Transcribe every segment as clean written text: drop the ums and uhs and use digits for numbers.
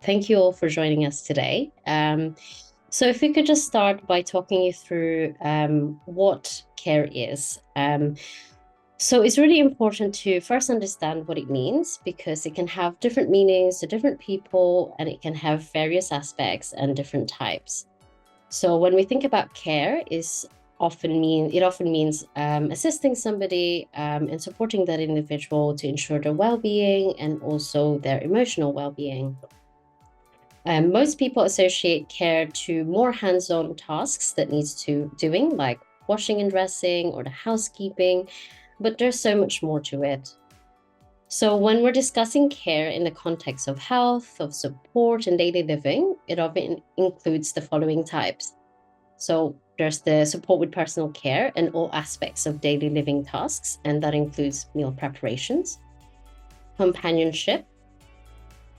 Thank you all for joining us today. So if we could just start by talking you through what care is. So it's really important to first understand what it means because it can have different meanings to different people and it can have various aspects and different types. So when we think about care, it often means assisting somebody and supporting that individual to ensure their well-being and also their emotional well-being. Most people associate care to more hands-on tasks that needs to doing, like washing and dressing or the housekeeping, but there's so much more to it. So when we're discussing care in the context of health, of support, and daily living, it often includes the following types. So there's the support with personal care and all aspects of daily living tasks, and that includes meal preparations, companionship,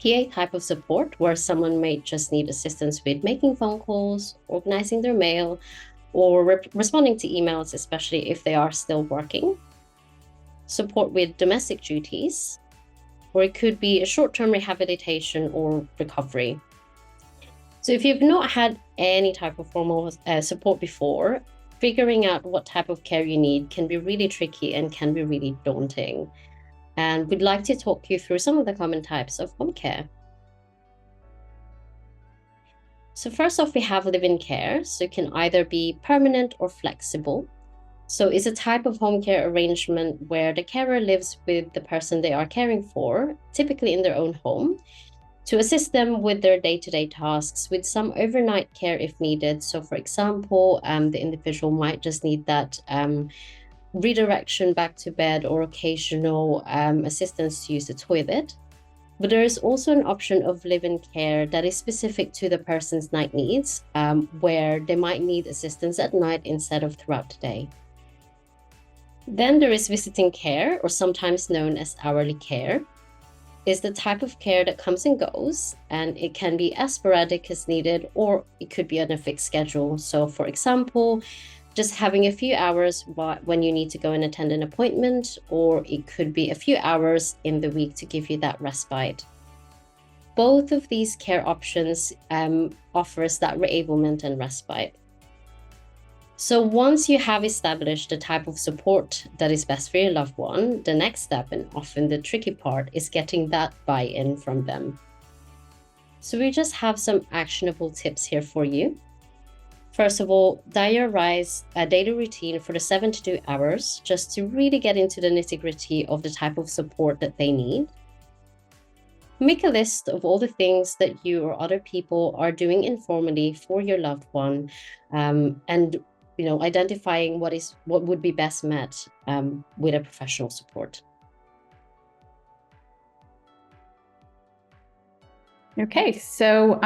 PA type of support, where someone may just need assistance with making phone calls, organizing their mail, or responding to emails, especially if they are still working. Support with domestic duties, or it could be a short-term rehabilitation or recovery. So if you've not had any type of formal support before, figuring out what type of care you need can be really tricky and can be really daunting. And we'd like to talk you through some of the common types of home care. So first off, we have live-in care. So it can either be permanent or flexible. So it's a type of home care arrangement where the carer lives with the person they are caring for, typically in their own home, to assist them with their day-to-day tasks with some overnight care if needed. So for example, the individual might just need that redirection back to bed or occasional assistance to use the toilet. But there is also an option of live-in care that is specific to the person's night needs, where they might need assistance at night instead of throughout the day. Then there is visiting care, or sometimes known as hourly care. Is the type of care that comes and goes, and it can be as sporadic as needed, or it could be on a fixed schedule. So for example, just having a few hours when you need to go and attend an appointment, or it could be a few hours in the week to give you that respite. Both of these care options offers that reablement and respite. So once you have established the type of support that is best for your loved one, the next step, and often the tricky part, is getting that buy-in from them. So we just have some actionable tips here for you. First of all, diarize a daily routine for the 7 to 2 hours, just to really get into the nitty-gritty of the type of support that they need. Make a list of all the things that you or other people are doing informally for your loved one, and identifying what would be best met with a professional support. Okay, so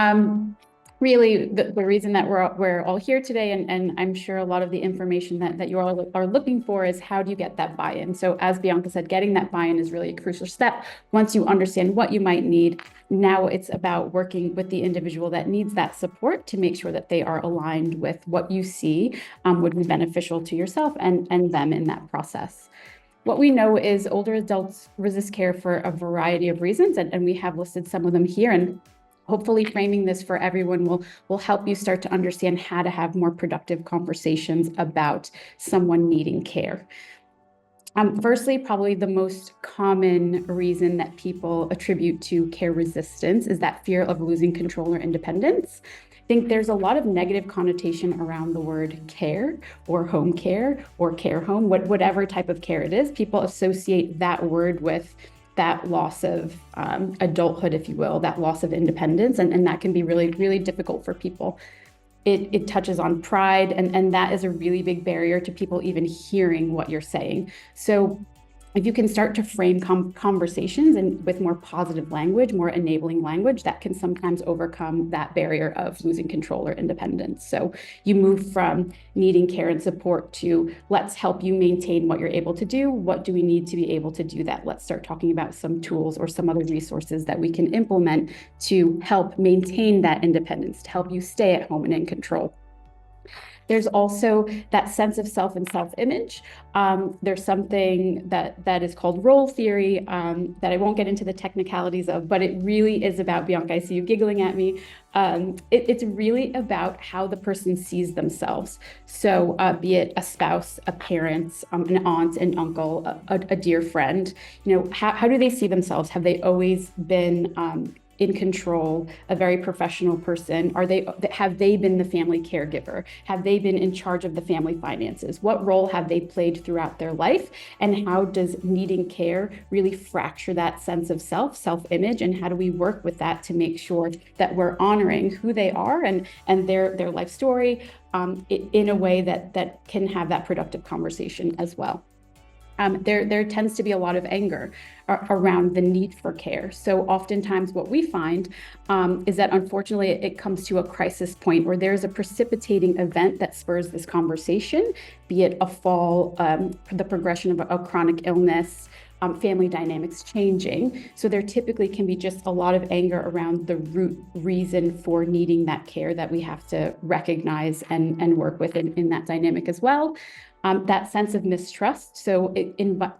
really the reason that we're all here today, and I'm sure a lot of the information that you all are looking for, is how do you get that buy-in? So as Bianca said, getting that buy-in is really a crucial step. Once you understand what you might need, now it's about working with the individual that needs that support to make sure that they are aligned with what you see would be beneficial to yourself and them in that process. What we know is older adults resist care for a variety of reasons, and we have listed some of them here. And hopefully framing this for everyone will help you start to understand how to have more productive conversations about someone needing care. Firstly, probably the most common reason that people attribute to care resistance is that fear of losing control or independence. I think there's a lot of negative connotation around the word care or home care or care home, whatever type of care it is. People associate that word with that loss of adulthood, if you will, that loss of independence, and that can be really, really difficult for people. It touches on pride, and that is a really big barrier to people even hearing what you're saying. So if you can start to frame conversations and with more positive language, more enabling language, that can sometimes overcome that barrier of losing control or independence. So you move from needing care and support to let's help you maintain what you're able to do. What do we need to be able to do that? Let's start talking about some tools or some other resources that we can implement to help maintain that independence, to help you stay at home and in control. There's also that sense of self and self-image. There's something that is called role theory that I won't get into the technicalities of, but it really is about, Bianca, I see you giggling at me. It's really about how the person sees themselves. So be it a spouse, a parent, an aunt, an uncle, a dear friend, how do they see themselves? Have they always been in control, a very professional person? Have they been the family caregiver? Have they been in charge of the family finances? What role have they played throughout their life? And how does needing care really fracture that sense of self-image? And how do we work with that to make sure that we're honoring who they are and their life story in a way that can have that productive conversation as well? There tends to be a lot of anger around the need for care. So oftentimes what we find is that unfortunately it comes to a crisis point where there's a precipitating event that spurs this conversation, be it a fall, the progression of a chronic illness, family dynamics changing. So there typically can be just a lot of anger around the root reason for needing that care that we have to recognize and work with in that dynamic as well. That sense of mistrust. So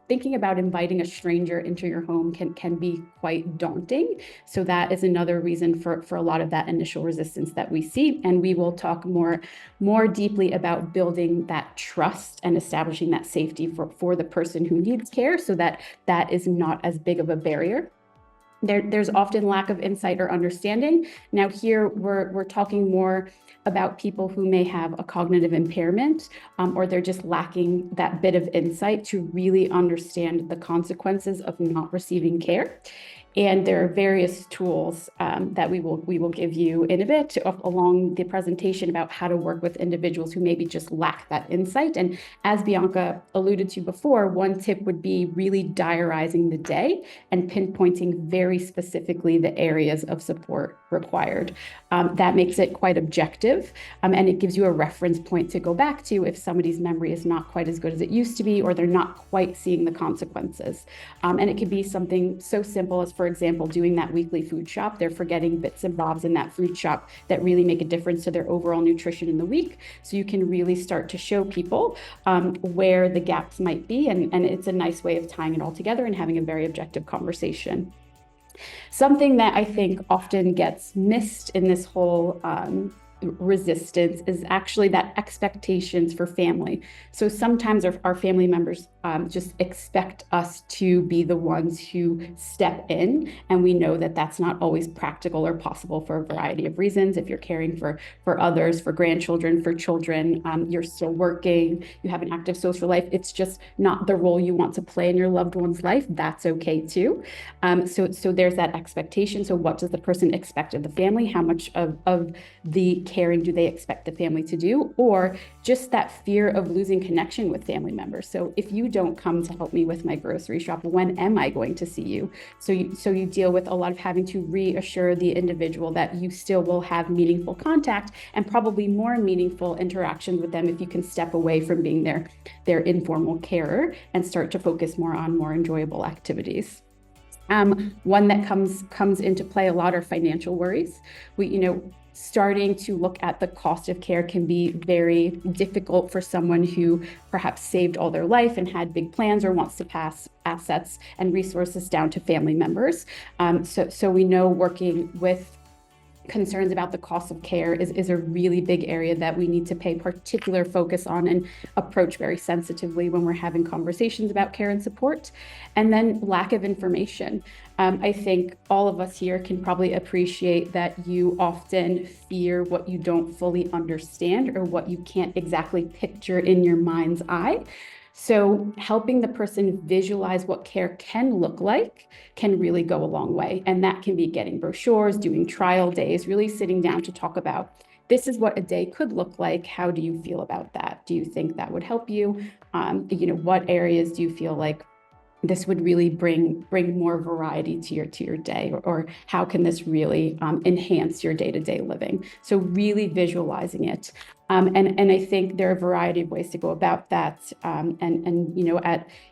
thinking about inviting a stranger into your home can be quite daunting. So that is another reason for a lot of that initial resistance that we see. And we will talk more deeply about building that trust and establishing that safety for the person who needs care so that is not as big of a barrier. There's often lack of insight or understanding. Now here we're talking more about people who may have a cognitive impairment or they're just lacking that bit of insight to really understand the consequences of not receiving care. And there are various tools that we will give you in a bit along the presentation about how to work with individuals who maybe just lack that insight. And as Bianca alluded to before, one tip would be really diarizing the day and pinpointing very specifically the areas of support required. That makes it quite objective, and it gives you a reference point to go back to if somebody's memory is not quite as good as it used to be, or they're not quite seeing the consequences. And it could be something so simple as, for example, doing that weekly food shop. They're forgetting bits and bobs in that food shop that really make a difference to their overall nutrition in the week. So you can really start to show people where the gaps might be. And it's a nice way of tying it all together and having a very objective conversation. Something that I think often gets missed in this whole resistance is actually that expectations for family. So sometimes our family members just expect us to be the ones who step in, and we know that that's not always practical or possible for a variety of reasons. If you're caring for others, for grandchildren, for children, you're still working, you have an active social life, it's just not the role you want to play in your loved one's life. That's okay too. So there's that expectation. So what does the person expect of the family? How much of the caring do they expect the family to do? Or just that fear of losing connection with family members. So if you don't come to help me with my grocery shop, when am I going to see you? So you deal with a lot of having to reassure the individual that you still will have meaningful contact and probably more meaningful interactions with them if you can step away from being their informal carer and start to focus more on more enjoyable activities. One that comes into play a lot are financial worries. Starting to look at the cost of care can be very difficult for someone who perhaps saved all their life and had big plans or wants to pass assets and resources down to family members. So we know working with concerns about the cost of care is a really big area that we need to pay particular focus on and approach very sensitively when we're having conversations about care and support. And then lack of information. I think all of us here can probably appreciate that you often fear what you don't fully understand or what you can't exactly picture in your mind's eye. So helping the person visualize what care can look like can really go a long way. And that can be getting brochures, doing trial days, really sitting down to talk about, this is what a day could look like. How do you feel about that? Do you think that would help you? What areas do you feel like this would really bring more variety to your day, or how can this really enhance your day-to-day living? So really visualizing it. And I think there are a variety of ways to go about that.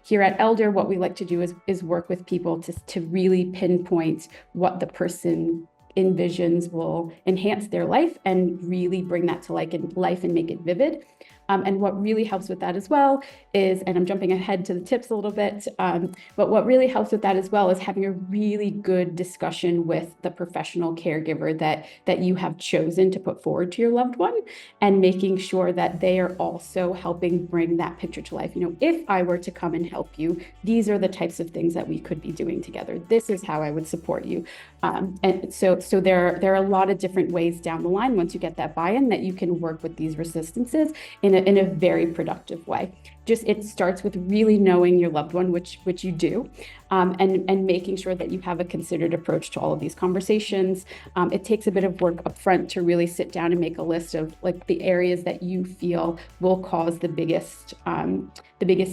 Here at Elder, what we like to do is work with people to really pinpoint what the person envisions will enhance their life and really bring that to life and make it vivid. And what really helps with that as well is, and I'm jumping ahead to the tips a little bit, but what really helps with that as well is having a really good discussion with the professional caregiver that you have chosen to put forward to your loved one, and making sure that they are also helping bring that picture to life. If I were to come and help you, these are the types of things that we could be doing together. This is how I would support you. And so there are a lot of different ways down the line, once you get that buy-in, that you can work with these resistances in a very productive way. It starts with really knowing your loved one, which you do, and making sure that you have a considered approach to all of these conversations. It takes a bit of work up front to really sit down and make a list of the areas that you feel will cause the biggest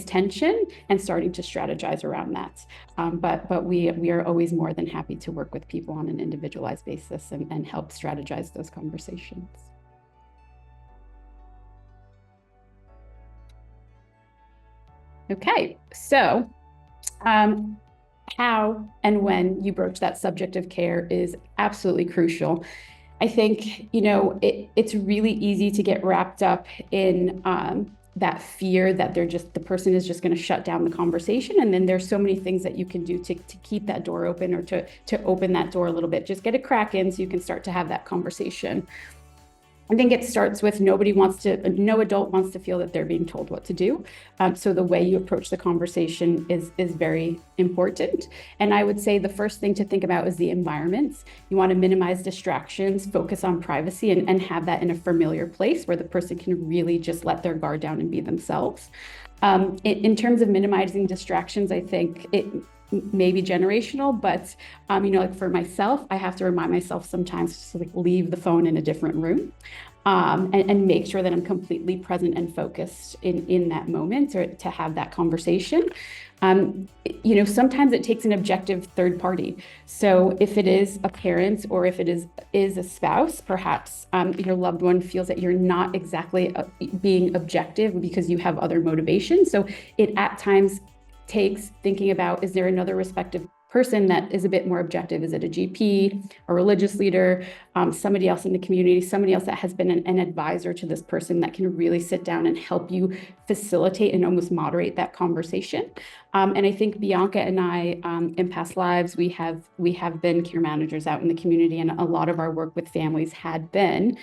tension, and starting to strategize around that. But we are always more than happy to work with people on an individualized basis and help strategize those conversations. Okay, so how and when you broach that subject of care is absolutely crucial. I think, it's really easy to get wrapped up in that fear that the person is just going to shut down the conversation. And then there's so many things that you can do to keep that door open, or to open that door a little bit. Just get a crack in so you can start to have that conversation. I think it starts with no adult wants to feel that they're being told what to do. So the way you approach the conversation is very important. And I would say the first thing to think about is the environments. You want to minimize distractions, focus on privacy, and have that in a familiar place where the person can really just let their guard down and be themselves. In terms of minimizing distractions, I think it may be generational, but for myself, I have to remind myself sometimes to leave the phone in a different room, and make sure that I'm completely present and focused in that moment, or to have that conversation. Sometimes it takes an objective third party. So if it is a parent, or if it is a spouse, perhaps your loved one feels that you're not exactly being objective because you have other motivations. So it at times takes thinking about, is there another respective person that is a bit more objective? Is it a GP, a religious leader, somebody else in the community, somebody else that has been an advisor to this person that can really sit down and help you facilitate and almost moderate that conversation? And I think Bianca and I, in past lives, we have been care managers out in the community, and a lot of our work with families had been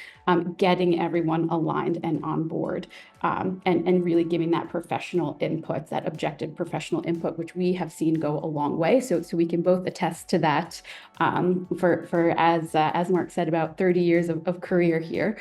getting everyone aligned and on board, and really giving that professional input, that objective professional input, which we have seen go a long way. So we can both attest to that, for as Mark said, about 30 years of career here.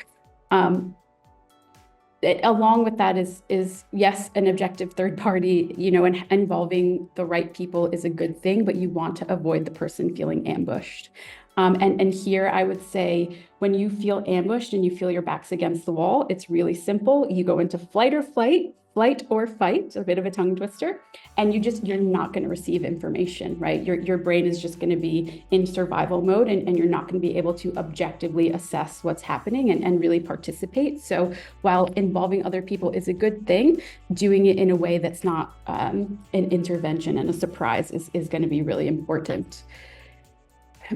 Along with that is yes, an objective third party, and involving the right people is a good thing, but you want to avoid the person feeling ambushed. And here I would say, when you feel ambushed and you feel your back's against the wall, it's really simple. You go into flight or fight, a bit of a tongue twister, and you're not going to receive information, right? Your brain is just going to be in survival mode, and you're not going to be able to objectively assess what's happening and really participate. So while involving other people is a good thing, doing it in a way that's not an intervention and a surprise is going to be really important.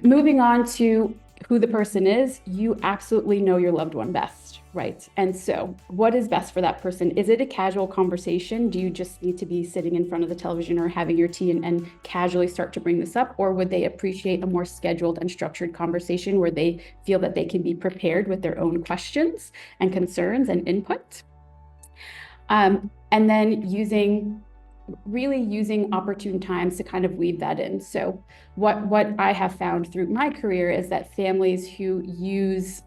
Moving on to who the person is, you absolutely know your loved one best, right? And so what is best for that person? Is it a casual conversation? Do you just need to be sitting in front of the television or having your tea and casually start to bring this up? Or would they appreciate a more scheduled and structured conversation where they feel that they can be prepared with their own questions and concerns and input? And then really using opportune times to kind of weave that in. So what I have found through my career is that families who use,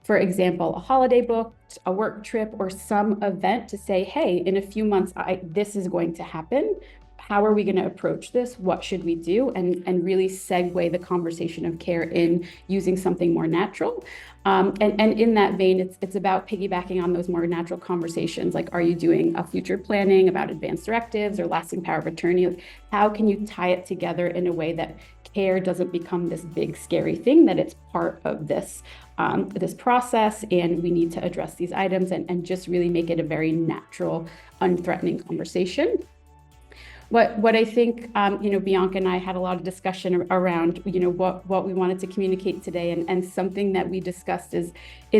for example, a holiday book, a work trip, or some event to say, hey, in a few months, this is going to happen. How are we going to approach this? What should we do? And really segue the conversation of care in using something more natural. And in that vein, it's about piggybacking on those more natural conversations. Like, are you doing a future planning about advanced directives or lasting power of attorney? How can you tie it together in a way that care doesn't become this big, scary thing, that it's part of this process, and we need to address these items, and just really make it a very natural, unthreatening conversation? What I think, Bianca and I had a lot of discussion around, what we wanted to communicate today, and something that we discussed is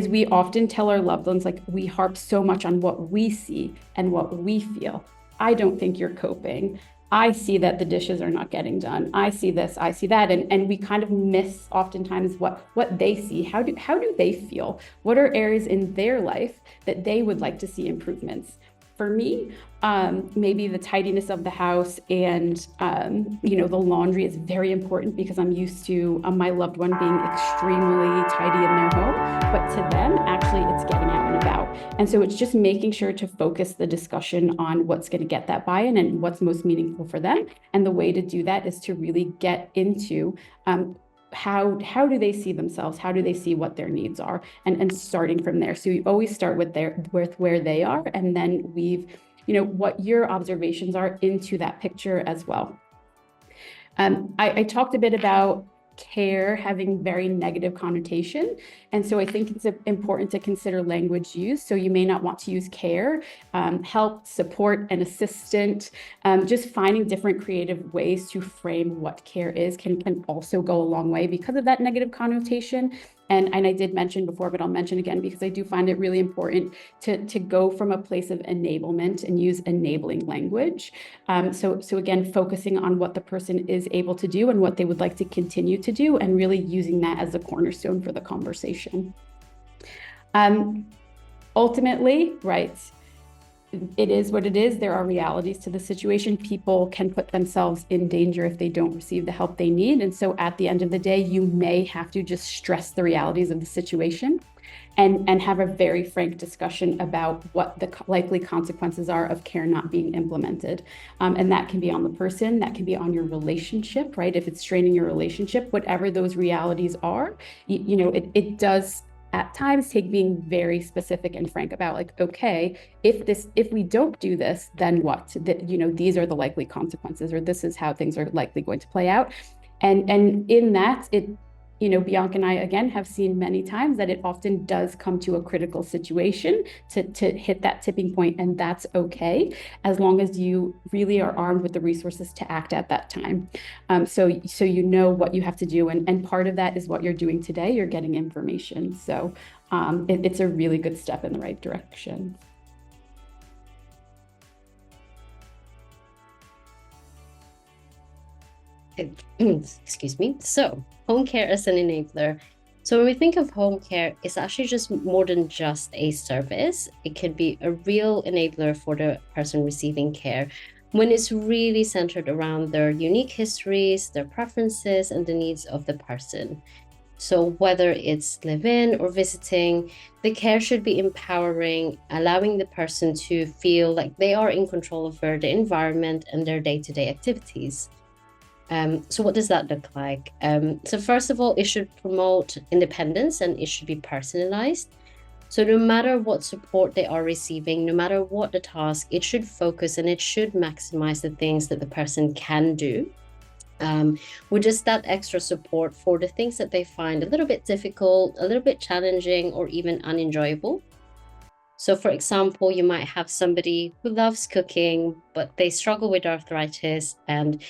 we often tell our loved ones, like, we harp so much on what we see and what we feel. I don't think you're coping. I see that the dishes are not getting done. I see this, I see that. And we kind of miss oftentimes what they see. How do they feel? What are areas in their life that they would like to see improvements? For me, maybe the tidiness of the house and, the laundry is very important because I'm used to my loved one being extremely tidy in their home. But to them, actually, it's getting out and about. And so it's just making sure to focus the discussion on what's going to get that buy-in and what's most meaningful for them. And the way to do that is to really get into how do they see themselves? How do they see what their needs are? And starting from there. So you always start with where they are, and then weave, what your observations are into that picture as well. I talked a bit about care having very negative connotation. And so I think it's important to consider language use. So you may not want to use care, help, support, and assistant. Just finding different creative ways to frame what care is can also go a long way because of that negative connotation. And I did mention before, but I'll mention again because I do find it really important to go from a place of enablement and use enabling language. So again, focusing on what the person is able to do and what they would like to continue to do, and really using that as a cornerstone for the conversation. Ultimately, right, it is what it is. There are realities to the situation. People can put themselves in danger if they don't receive the help they need. And so at the end of the day, you may have to just stress the realities of the situation and have a very frank discussion about what the likely consequences are of care not being implemented. And that can be on the person, that can be on your relationship, right? If it's straining your relationship, whatever those realities are, it does at times take being very specific and frank about, like, okay, if we don't do this, then what? These are the likely consequences, or this is how things are likely going to play out. And in that, Bianca and I, again, have seen many times that it often does come to a critical situation to hit that tipping point, and that's okay, as long as you really are armed with the resources to act at that time. So you know what you have to do, and part of that is what you're doing today. You're getting information. So it's a really good step in the right direction. Excuse me. So, home care as an enabler. So, when we think of home care, it's actually just more than just a service. It could be a real enabler for the person receiving care when it's really centered around their unique histories, their preferences, and the needs of the person. So, whether it's live-in or visiting, the care should be empowering, allowing the person to feel like they are in control of the environment and their day-to-day activities. So what does that look like? So first of all, it should promote independence and it should be personalized. So no matter what support they are receiving, no matter what the task, it should focus and it should maximize the things that the person can do. With just that extra support for the things that they find a little bit difficult, a little bit challenging, or even unenjoyable. So, for example, you might have somebody who loves cooking, but they struggle with arthritis. And,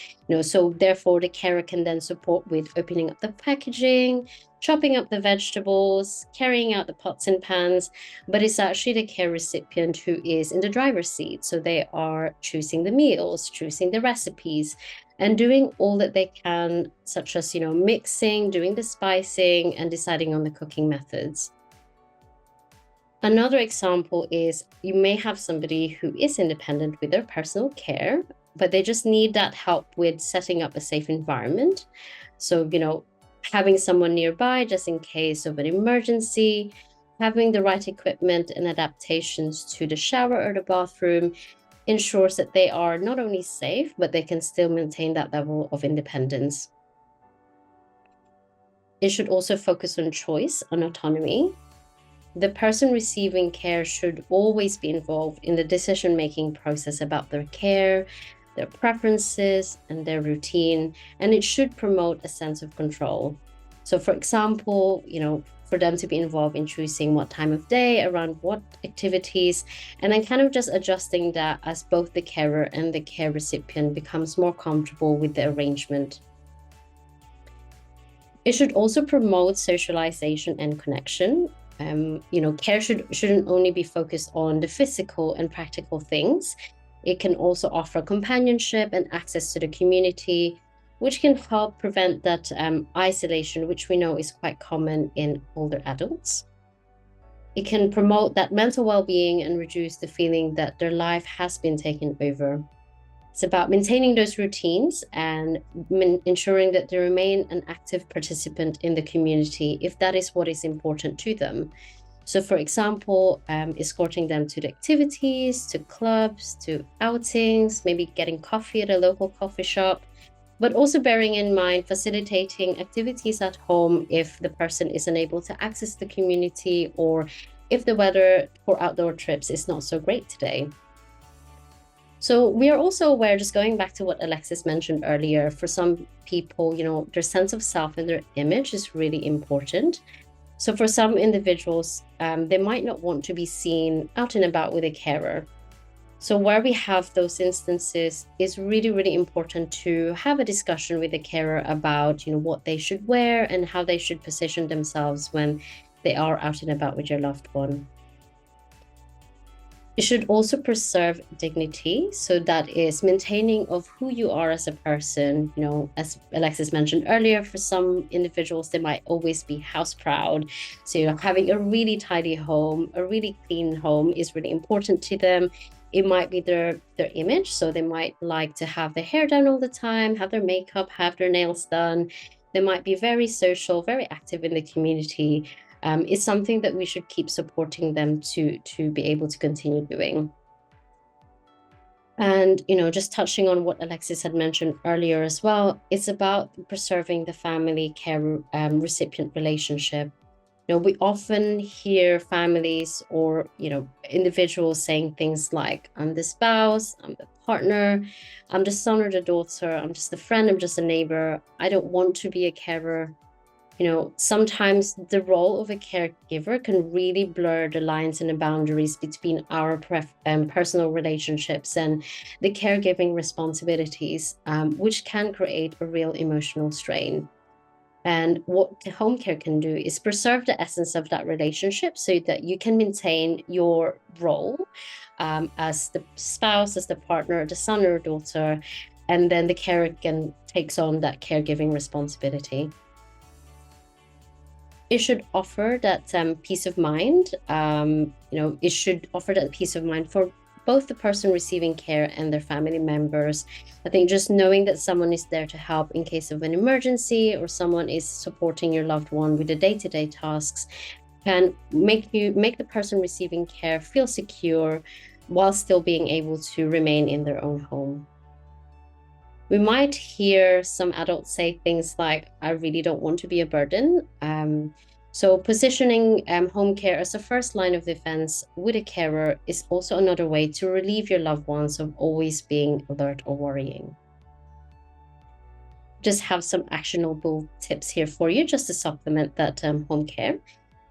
so therefore the carer can then support with opening up the packaging, chopping up the vegetables, carrying out the pots and pans. But it's actually the care recipient who is in the driver's seat. So they are choosing the meals, choosing the recipes, and doing all that they can, such as, mixing, doing the spicing, and deciding on the cooking methods. Another example is you may have somebody who is independent with their personal care, but they just need that help with setting up a safe environment. So, having someone nearby just in case of an emergency, having the right equipment and adaptations to the shower or the bathroom ensures that they are not only safe, but they can still maintain that level of independence. It should also focus on choice and autonomy. The person receiving care should always be involved in the decision-making process about their care, their preferences, and their routine, and it should promote a sense of control. So, for example, for for them to be involved in choosing what time of day, around what activities, and then kind of just adjusting that as both the carer and the care recipient becomes more comfortable with the arrangement. It should also promote socialization and connection. Care shouldn't only be focused on the physical and practical things. It can also offer companionship and access to the community, which can help prevent that isolation, which we know is quite common in older adults. It can promote that mental well-being and reduce the feeling that their life has been taken over. It's about maintaining those routines and ensuring that they remain an active participant in the community if that is what is important to them. So, for example, escorting them to the activities, to clubs, to outings, maybe getting coffee at a local coffee shop, but also bearing in mind facilitating activities at home if the person is unable to access the community or if the weather for outdoor trips is not so great today. So we are also aware, just going back to what Alexis mentioned earlier, for some people, their sense of self and their image is really important. So for some individuals, they might not want to be seen out and about with a carer. So where we have those instances, it's really, really important to have a discussion with the carer about, what they should wear and how they should position themselves when they are out and about with your loved one. It should also preserve dignity. So that is maintaining of who you are as a person. As Alexis mentioned earlier, for some individuals, they might always be house proud. So having a really tidy home, a really clean home is really important to them. It might be their image. So they might like to have their hair done all the time, have their makeup, have their nails done. They might be very social, very active in the community. Is something that we should keep supporting them to be able to continue doing. And, just touching on what Alexis had mentioned earlier as well, it's about preserving the family care recipient relationship. We often hear families or, individuals saying things like, I'm the spouse, I'm the partner, I'm the son or the daughter, I'm just a friend, I'm just a neighbor, I don't want to be a carer. Sometimes the role of a caregiver can really blur the lines and the boundaries between our personal relationships and the caregiving responsibilities, which can create a real emotional strain. And what the home care can do is preserve the essence of that relationship so that you can maintain your role as the spouse, as the partner, the son or daughter, and then the carer takes on that caregiving responsibility. It should offer that peace of mind. It should offer that peace of mind for both the person receiving care and their family members. I think just knowing that someone is there to help in case of an emergency or someone is supporting your loved one with the day-to-day tasks can make the person receiving care feel secure while still being able to remain in their own home. We might hear some adults say things like, I really don't want to be a burden. So positioning home care as a first line of defense with a carer is also another way to relieve your loved ones of always being alert or worrying. Just have some actionable tips here for you just to supplement that home care.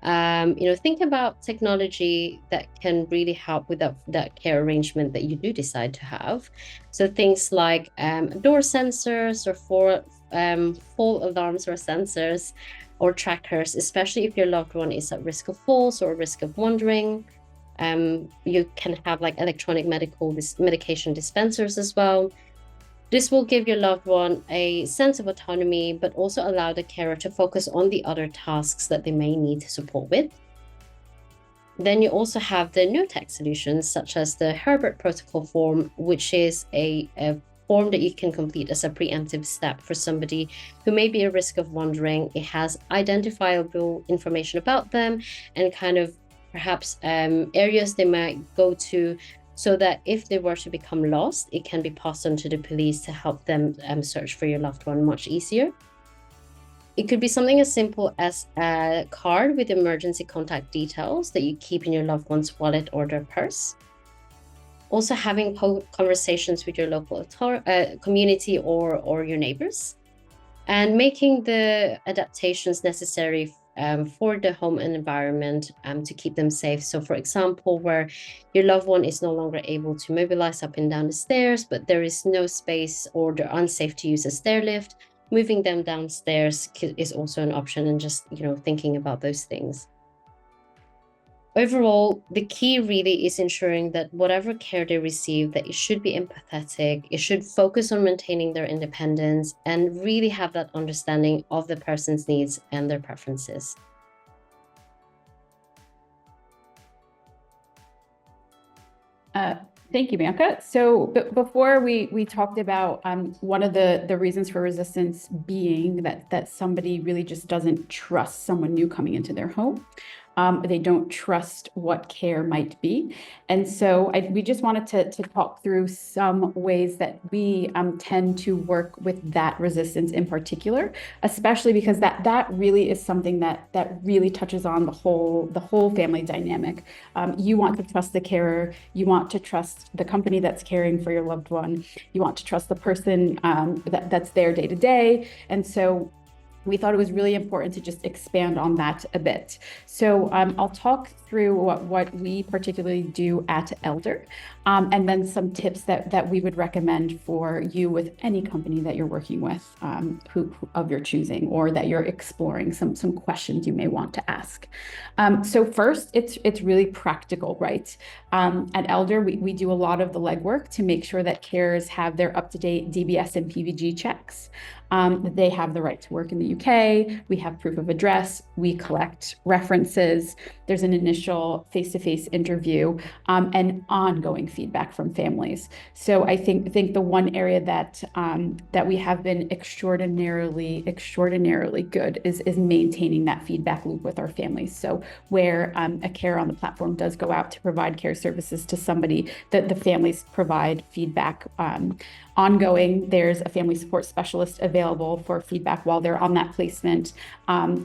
Think about technology that can really help with that care arrangement that you do decide to have. So things like door sensors or fall alarms or sensors or trackers, especially if your loved one is at risk of falls or risk of wandering. You can have like electronic medication dispensers as well. This will give your loved one a sense of autonomy, but also allow the carer to focus on the other tasks that they may need support with. Then you also have the no-tech solutions, such as the Herbert protocol form, which is a form that you can complete as a preemptive step for somebody who may be at risk of wandering. It has identifiable information about them and kind of perhaps areas they might go to, so that if they were to become lost, it can be passed on to the police to help them search for your loved one much easier. It could be something as simple as a card with emergency contact details that you keep in your loved one's wallet or their purse. Also having conversations with your local community or your neighbors, and making the adaptations necessary for the home and environment to keep them safe. So, for example, where your loved one is no longer able to mobilize up and down the stairs, but there is no space or they're unsafe to use a stair lift, moving them downstairs is also an option, and just, thinking about those things. Overall, the key really is ensuring that whatever care they receive, that it should be empathetic, it should focus on maintaining their independence, and really have that understanding of the person's needs and their preferences. Thank you, Bianca. So before we talked about one of the reasons for resistance being that somebody really just doesn't trust someone new coming into their home. They don't trust what care might be. And so we just wanted to talk through some ways that we tend to work with that resistance in particular, especially because that really is something that really touches on the whole family dynamic. You want to trust the carer, you want to trust the company that's caring for your loved one, you want to trust the person that's there day to day. And so we thought it was really important to just expand on that a bit. So I'll talk through what we particularly do at Elder, and then some tips that we would recommend for you with any company that you're working with, who of your choosing, or that you're exploring, some questions you may want to ask. So first, it's really practical, right? At Elder, we do a lot of the legwork to make sure that carers have their up-to-date DBS and PVG checks. They have the right to work in the UK. We have proof of address. We collect references. There's an initial face-to-face interview, and ongoing feedback from families. So I think the one area that we have been extraordinarily good is maintaining that feedback loop with our families. So where a carer on the platform does go out to provide care services to somebody, that the families provide feedback ongoing. There's a family support specialist available for feedback while they're on that placement.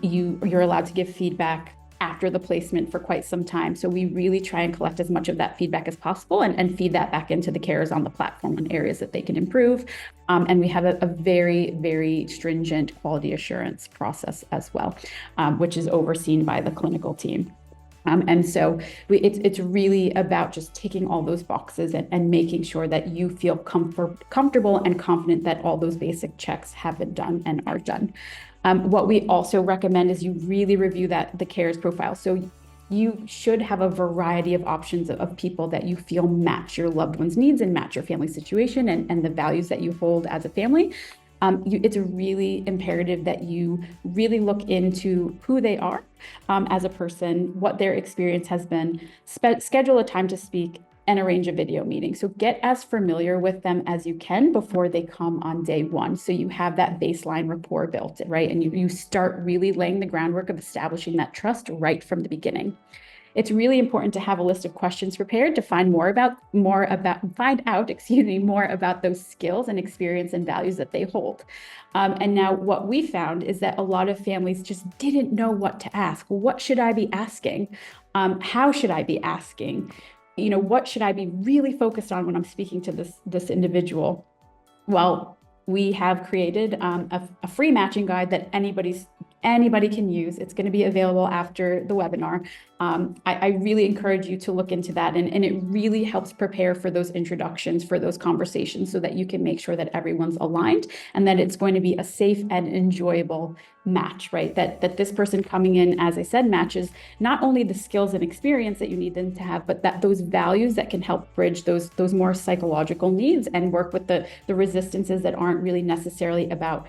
You're allowed to give feedback after the placement for quite some time. So we really try and collect as much of that feedback as possible and feed that back into the carers on the platform in areas that they can improve. And we have a very, very stringent quality assurance process as well, which is overseen by the clinical team. And so it's really about just ticking all those boxes and making sure that you feel comfortable and confident that all those basic checks have been done and are done. What we also recommend is you really review the carer's profile. So you should have a variety of options of people that you feel match your loved one's needs and match your family situation and the values that you hold as a family. It's really imperative that you really look into who they are as a person, what their experience has been, schedule a time to speak, and arrange a video meeting. So get as familiar with them as you can before they come on day one. So you have that baseline rapport built, right? And you start really laying the groundwork of establishing that trust right from the beginning. It's really important to have a list of questions prepared to find more about more about those skills and experience and values that they hold. And now what we found is that a lot of families just didn't know what to ask. What should I be asking? How should I be asking? What should I be really focused on when I'm speaking to this individual? Well, we have created a free matching guide that anybody can use. It's going to be available after the webinar. I really encourage you to look into that, and it really helps prepare for those introductions, for those conversations, so that you can make sure that everyone's aligned and that it's going to be a safe and enjoyable match, right? That this person coming in, as I said, matches not only the skills and experience that you need them to have, but that those values that can help bridge those more psychological needs and work with the resistances that aren't really necessarily about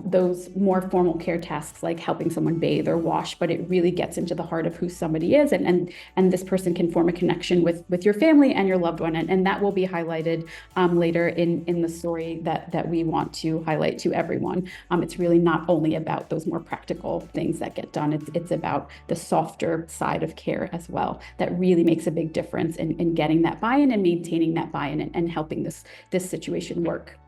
those more formal care tasks like helping someone bathe or wash, but it really gets into the heart of who somebody is, and this person can form a connection with your family and your loved one, and that will be highlighted later in the story that we want to highlight to everyone. It's really not only about those more practical things that get done, it's about the softer side of care as well that really makes a big difference in getting that buy-in and maintaining that buy-in and helping this situation work.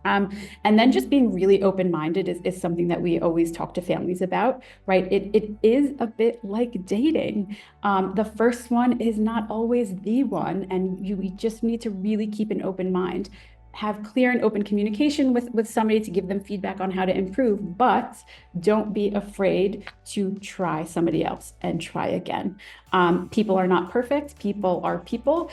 And then just being really open-minded is something that we always talk to families about, right? It is a bit like dating. The first one is not always the one, and we just need to really keep an open mind. have clear and open communication with somebody to give them feedback on how to improve, but don't be afraid to try somebody else and try again. People are not perfect. People are people.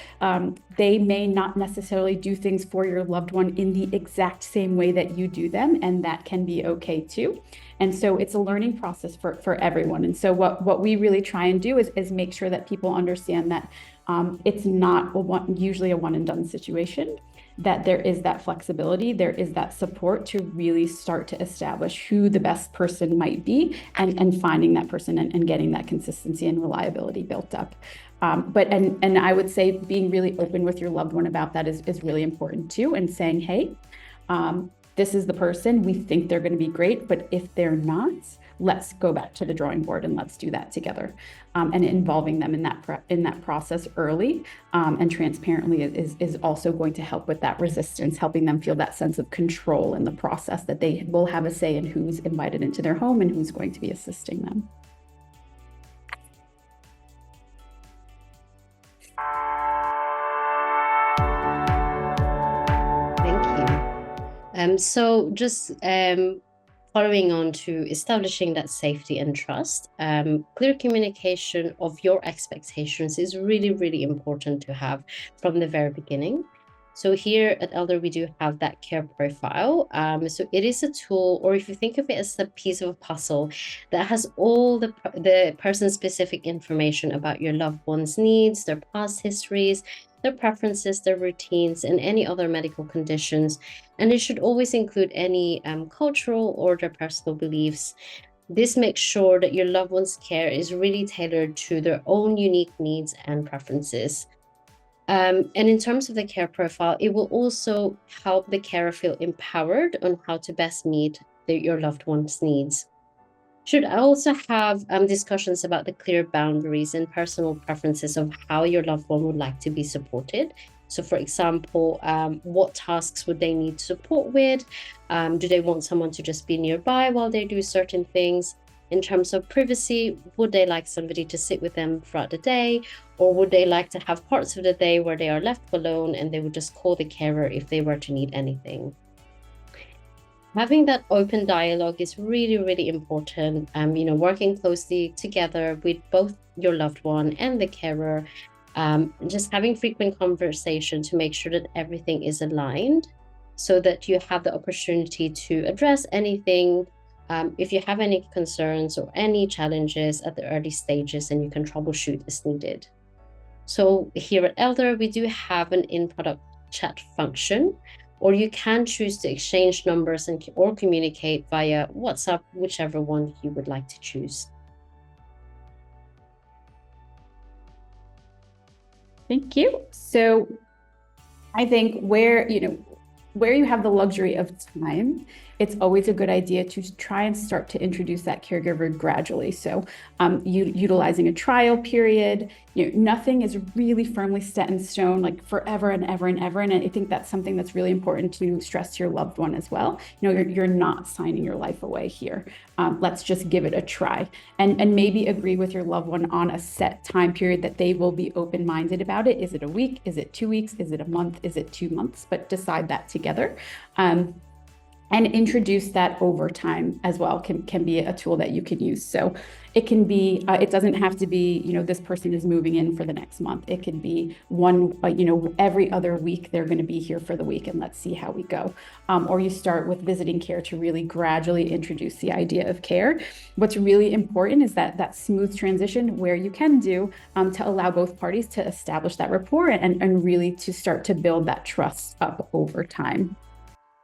They may not necessarily do things for your loved one in the exact same way that you do them, and that can be okay too. And so it's a learning process for everyone. And so what we really try and do is make sure that people understand that it's not usually a one and done situation, that there is that flexibility, there is that support to really start to establish who the best person might be, and finding that person and getting that consistency and reliability built up. But I would say being really open with your loved one about that is really important too, and saying, hey, this is the person, we think they're going to be great, but if they're not, let's go back to the drawing board and let's do that together. And involving them in that process early and transparently is also going to help with that resistance, helping them feel that sense of control in the process, that they will have a say in who's invited into their home and who's going to be assisting them. So just following on to establishing that safety and trust, clear communication of your expectations is really, really important to have from the very beginning. So here at Elder, we do have that care profile. So it is a tool, or if you think of it as a piece of a puzzle that has all the person-specific information about your loved one's needs, their past histories, their preferences, their routines, and any other medical conditions. And it should always include any cultural or their personal beliefs. This makes sure that your loved one's care is really tailored to their own unique needs and preferences. And in terms of the care profile, it will also help the carer feel empowered on how to best meet your loved one's needs. Should also have discussions about the clear boundaries and personal preferences of how your loved one would like to be supported. So for example, what tasks would they need support with? Do they want someone to just be nearby while they do certain things? In terms of privacy, would they like somebody to sit with them throughout the day? Or would they like to have parts of the day where they are left alone and they would just call the carer if they were to need anything? Having that open dialogue is really, really important. Working closely together with both your loved one and the carer, just having frequent conversation to make sure that everything is aligned so that you have the opportunity to address anything, if you have any concerns or any challenges at the early stages, and you can troubleshoot as needed. So here at Elder, we do have an in-product chat function, or you can choose to exchange numbers or communicate via WhatsApp, whichever one you would like to choose. Thank you. So I think where you have the luxury of time, it's always a good idea to try and start to introduce that caregiver gradually. So utilizing a trial period, nothing is really firmly set in stone, like forever and ever and ever. And I think that's something that's really important to stress to your loved one as well. You're not signing your life away here. Let's just give it a try, and maybe agree with your loved one on a set time period that they will be open-minded about it. Is it a week? Is it 2 weeks? Is it a month? Is it 2 months? But decide that together. And introduce that over time as well can be a tool that you can use. So it can be, it doesn't have to be, this person is moving in for the next month. It could be every other week they're going to be here for the week, and let's see how we go. Or you start with visiting care to really gradually introduce the idea of care. What's really important is that smooth transition where you can do to allow both parties to establish that rapport and really to start to build that trust up over time.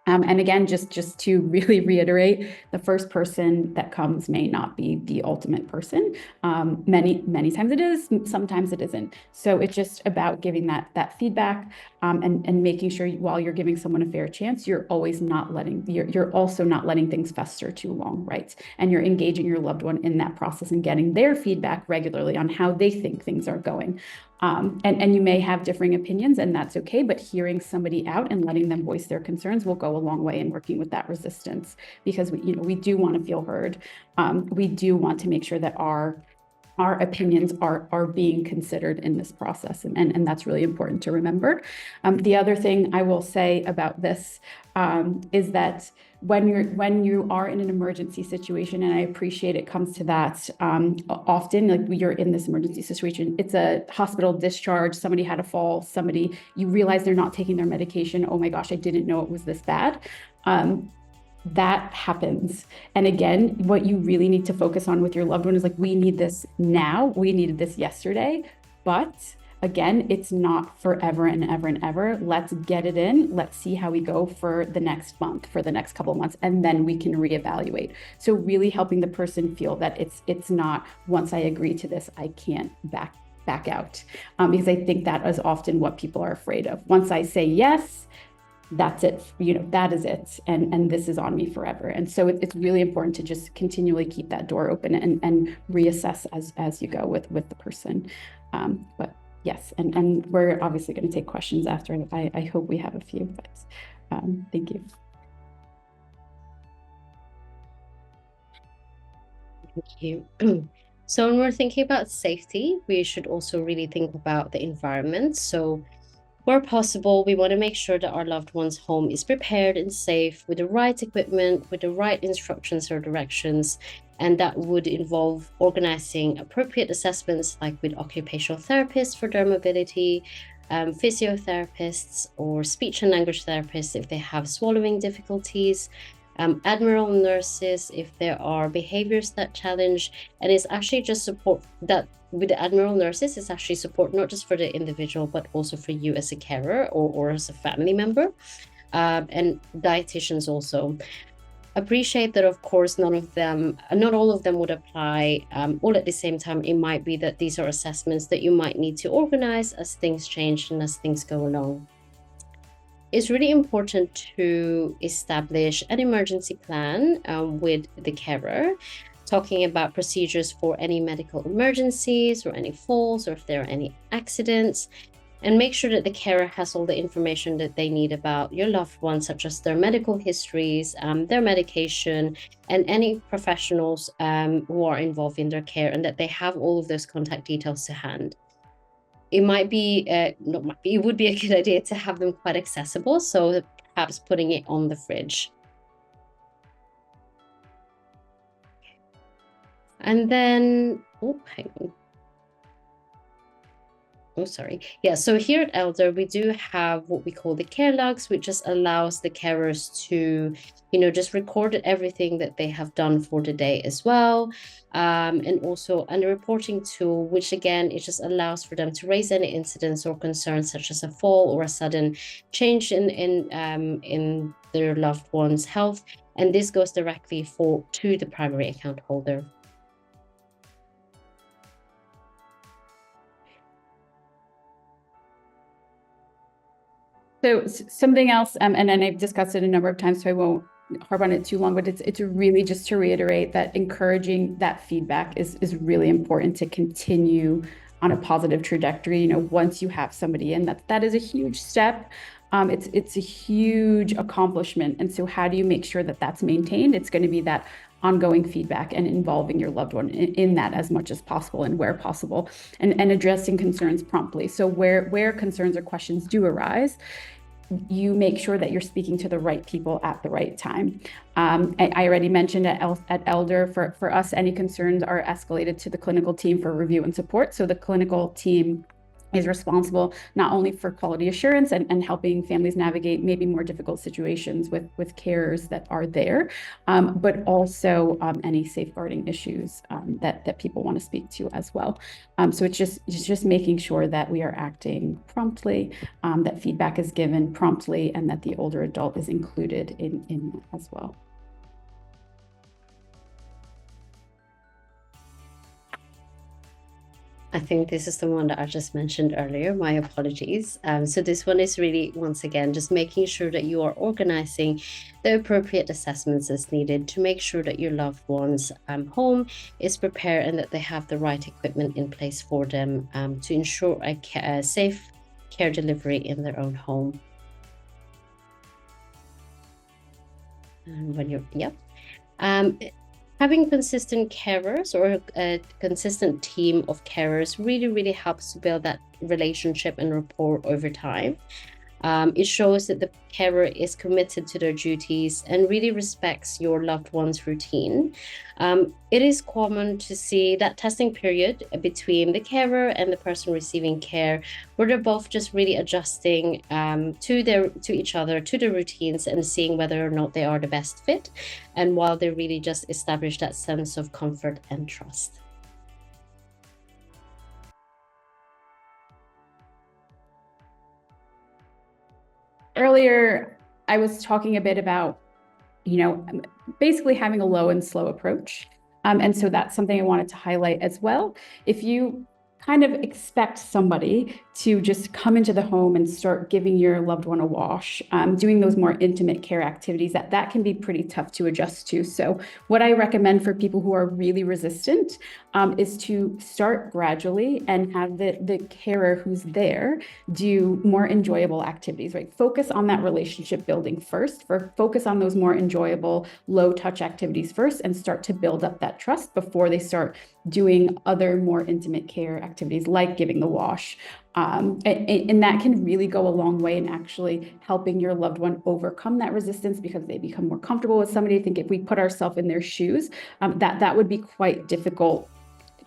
And again, just to really reiterate, the first person that comes may not be the ultimate person. Many times it is, sometimes it isn't. So it's just about giving that feedback and making sure while you're giving someone a fair chance, you're also not letting things fester too long, right? And you're engaging your loved one in that process and getting their feedback regularly on how they think things are going. And you may have differing opinions, and that's okay, but hearing somebody out and letting them voice their concerns will go a long way in working with that resistance, because we do want to feel heard. We do want to make sure that our our opinions are being considered in this process. And that's really important to remember. The other thing I will say about this is that when you are in an emergency situation, and I appreciate it comes to that, often like you're in this emergency situation, it's a hospital discharge, somebody had a fall, you realize they're not taking their medication. Oh my gosh, I didn't know it was this bad. That happens. And again, what you really need to focus on with your loved one is like, we need this now. We needed this yesterday. But again, it's not forever and ever and ever. Let's get it in. Let's see how we go for the next month, for the next couple of months, and then we can reevaluate. So really helping the person feel that it's not, once I agree to this, I can't back out. Because I think that is often what people are afraid of. Once I say yes, that's it, that is it. And this is on me forever. And so it's really important to just continually keep that door open and reassess as you go with the person. But yes, and we're obviously going to take questions after. I hope we have a few, but thank you. Thank you. So when we're thinking about safety, we should also really think about the environment. So where possible, we want to make sure that our loved one's home is prepared and safe with the right equipment, with the right instructions or directions. And that would involve organizing appropriate assessments, like with occupational therapists for their mobility, physiotherapists, or speech and language therapists if they have swallowing difficulties, admiral nurses if there are behaviors that challenge. And it's actually just support that with the admiral nurses, it's actually support not just for the individual, but also for you as a carer or as a family member. And dietitians also. Appreciate that, of course, not all of them would apply all at the same time. It might be that these are assessments that you might need to organize as things change and as things go along. It's really important to establish an emergency plan with the carer, talking about procedures for any medical emergencies or any falls or if there are any accidents, and make sure that the carer has all the information that they need about your loved one, such as their medical histories, their medication, and any professionals who are involved in their care, and that they have all of those contact details to hand. It might be, it would be a good idea to have them quite accessible, so perhaps putting it on the fridge. And then, hang on. Sorry. Yeah, so here at Elder, we do have what we call the care logs, which just allows the carers to, just record everything that they have done for the day as well. And also a reporting tool, which again, it just allows for them to raise any incidents or concerns, such as a fall or a sudden change in their loved one's health. And this goes directly to the primary account holder. So something else, and then I've discussed it a number of times, so I won't harp on it too long, but it's really just to reiterate that encouraging that feedback is really important to continue on a positive trajectory. Once you have somebody in, that is a huge step. It's a huge accomplishment. And so how do you make sure that that's maintained? It's going to be that ongoing feedback and involving your loved one in that as much as possible and where possible, and addressing concerns promptly. So where concerns or questions do arise, you make sure that you're speaking to the right people at the right time. I already mentioned at Elder, for us, any concerns are escalated to the clinical team for review and support. So the clinical team is responsible not only for quality assurance and helping families navigate maybe more difficult situations with carers that are there, but also any safeguarding issues that people want to speak to as well. So it's just making sure that we are acting promptly, that feedback is given promptly, and that the older adult is included in as well. I think this is the one that I just mentioned earlier. My apologies. So this one is really, once again, just making sure that you are organizing the appropriate assessments as needed to make sure that your loved one's home is prepared and that they have the right equipment in place for them to ensure a safe care delivery in their own home. And when you're, yep. Having consistent carers or a consistent team of carers really helps to build that relationship and rapport over time. It shows that the carer is committed to their duties and really respects your loved one's routine. It is common to see that testing period between the carer and the person receiving care, where they're both just really adjusting to each other, to the routines, and seeing whether or not they are the best fit, and while they really just establish that sense of comfort and trust. Earlier, I was talking a bit about, basically having a low and slow approach. And so that's something I wanted to highlight as well. If you kind of expect somebody to just come into the home and start giving your loved one a wash, doing those more intimate care activities, that can be pretty tough to adjust to. So what I recommend for people who are really resistant is to start gradually and have the carer who's there do more enjoyable activities, right? Focus on that relationship building first, focus on those more enjoyable, low touch activities first, and start to build up that trust before they start doing other more intimate care activities like giving the wash. And that can really go a long way in actually helping your loved one overcome that resistance because they become more comfortable with somebody. I think if we put ourselves in their shoes, that would be quite difficult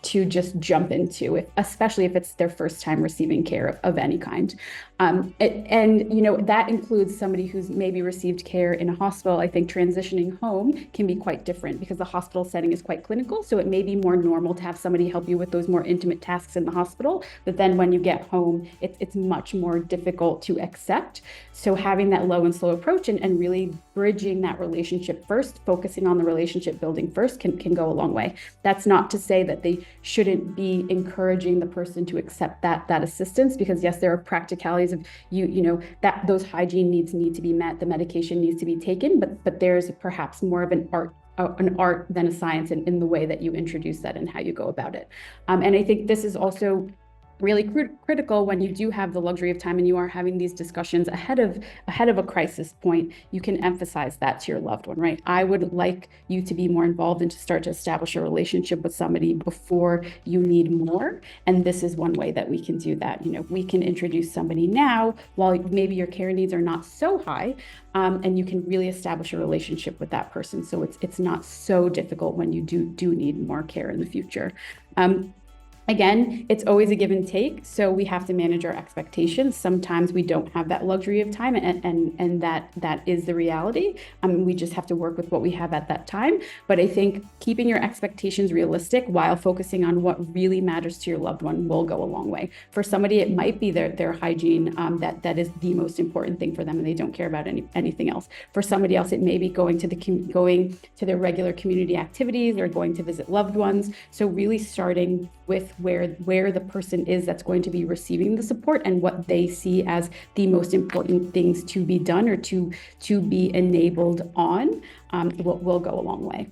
to just jump into, especially if it's their first time receiving care of any kind. That includes somebody who's maybe received care in a hospital. I think transitioning home can be quite different because the hospital setting is quite clinical. So it may be more normal to have somebody help you with those more intimate tasks in the hospital. But then when you get home, it's much more difficult to accept. So having that low and slow approach and really bridging that relationship first, focusing on the relationship building first can go a long way. That's not to say that they shouldn't be encouraging the person to accept that assistance, because yes, there are practicalities of that those hygiene needs need to be met, the medication needs to be taken, but there's perhaps more of an art than a science in the way that you introduce that and how you go about it. And I think this is also really critical when you do have the luxury of time and you are having these discussions ahead of a crisis point. You can emphasize that to your loved one, right? I would like you to be more involved and to start to establish a relationship with somebody before you need more. And this is one way that we can do that. We can introduce somebody now while maybe your care needs are not so high, and you can really establish a relationship with that person. So it's not so difficult when you do need more care in the future. Again, it's always a give and take, so we have to manage our expectations. Sometimes we don't have that luxury of time, and that is the reality. We just have to work with what we have at that time. But I think keeping your expectations realistic while focusing on what really matters to your loved one will go a long way. For somebody, it might be their hygiene that is the most important thing for them, and they don't care about anything else. For somebody else, it may be going to their regular community activities or going to visit loved ones. So really starting with where the person is that's going to be receiving the support and what they see as the most important things to be done or to be enabled on will go a long way.